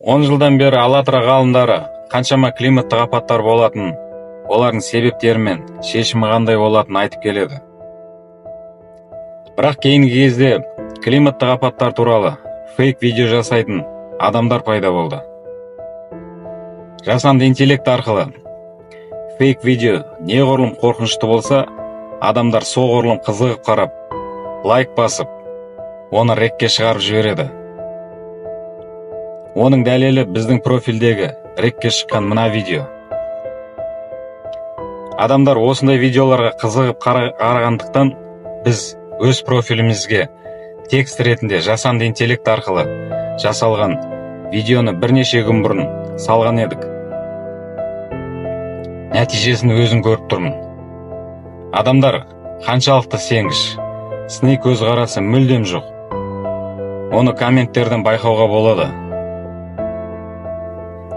10 жылдан бері Алатыра ғалымдары қаншама климаттық апаттар болатынын, олардың себептері мен шешімі қандай болатынын айтып келеді. Бірақ кейінгі кезде климаттық апаттар туралы фейк видео жасайтын адамдар пайда болды. Жасанды интеллект арқылы фейк видео неғұрлым қорқынышты болса, адамдар соғұрлым қызығып қарап, лайк басып, оны рекке шығарып жібереді. Оның дәлелі біздің профильдегі рекке шыққан мына видео. Адамдар осындай видеоларға қызығып қарағандықтан, біз өз профилімізге текст ретінде жасанды интеллект арқылы жасалған видеоны бірнеше күн бұрын салған едік. Нәтижесін өзін көріп тұрмын. Адамдар қаншалықты сенгіш, сыни көзқарасы мүлдем жоқ. Оны комменттерден байқауға болады.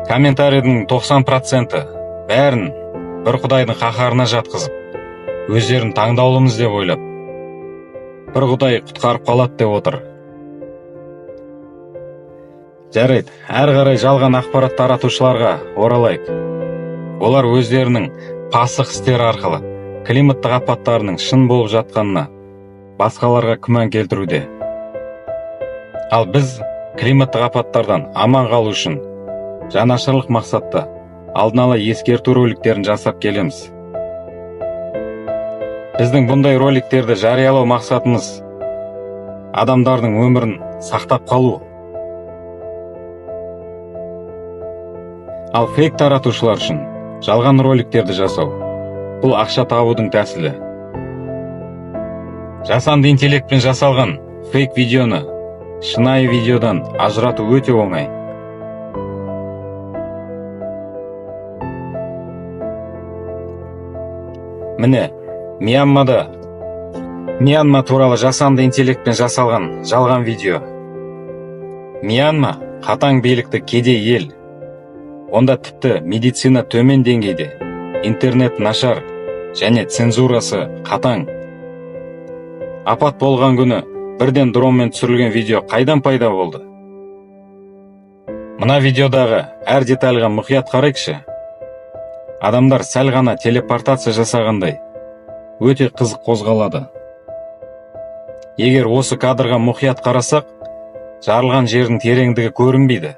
Комментарийдің 90% бәрін бір құдайдың қаһарына жатқызып, өздерін таңдаулымыз деп ойлап, бір құдай құтқарып қалады деп отыр. Жарайды, әрі қарай жалған ақпарат таратушыларға оралайық. Олар өздерінің пасық істері арқылы климаттық апаттарының шын болып жатқанына басқаларға күмән келтіруде. Ал біз климаттық апаттардан аман қалу үшін жанашырлық мақсатта алдын ала ескерту роликтерін жасап келеміз. Біздің бұндай роликтерді жариялау мақсатымыз адамдардың өмірін сақтап қалу. Ал фейк таратушылар үшін жалған роликтерді жасау бұл ақша табудың тәсілі. Жасанды интеллектпен жасалған фейк видеоны шынайы видеодан ажырату өте оңай. Міне, Мьянма туралы жасанды интеллектпен жасалған жалған видео. Мьянма қатаң билікті кедей ел. Онда тіпті медицина төмен деңгейде, интернет нашар және цензурасы қатаң. Апат болған күні бірден дронмен түсірілген видео қайдан пайда болды? Мына видеодағы әр детальға мұқият қарайықшы. Адамдар сәл ғана телепортация жасағандай өте қызық қозғалады. Егер осы кадрға мұқият қарасақ, жарылған жердің тереңдігі көрінбейді.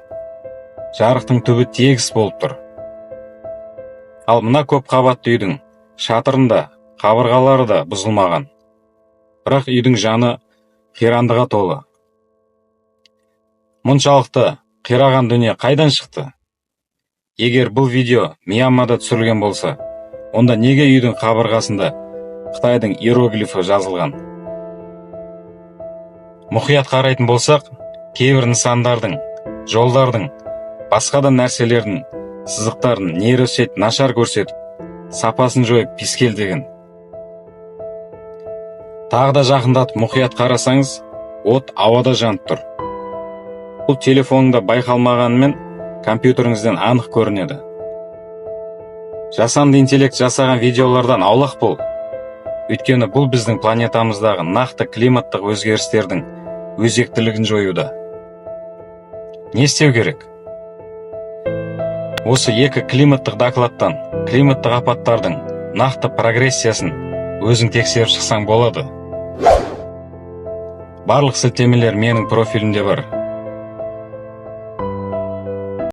Жарықтың түбі тегіс болып тұр. Ал мына көп қабатты үйдің шатырында қабырғалары да бұзылмаған. Бірақ үйдің жаны қирандыға толы. Мұншалықты қираған дүние қайдан шықты? Егер бұл видео Мьянмада түсірілген болса, онда неге үйдің қабырғасында Қытайдың иероглифі жазылған? Мұқият қарайтын болсақ, кейбір нысандардың, жолдардың, басқа да нәрселердің сызықтарын нейросет нашар көрсетіп, сапасын жойып пискелдеген. Тағы да жақындатып мұқият қарасаңыз, от ауада жанып тұр. Бұл телефоныңда байқалмағанымен компьютеріңізден анық көрінеді. Жасанды интеллект жасаған видеолардан аулақ бол. Өйткені бұл біздің планетамыздағы нақты климаттық өзгерістердің өзектілігін жоюда. Не істеу керек? Осы екі климаттық докладтан климаттық апаттардың нақты прогрессиясын өзің тексеріп шықсаң болады. Барлық сілтемелер менің профилімде бар.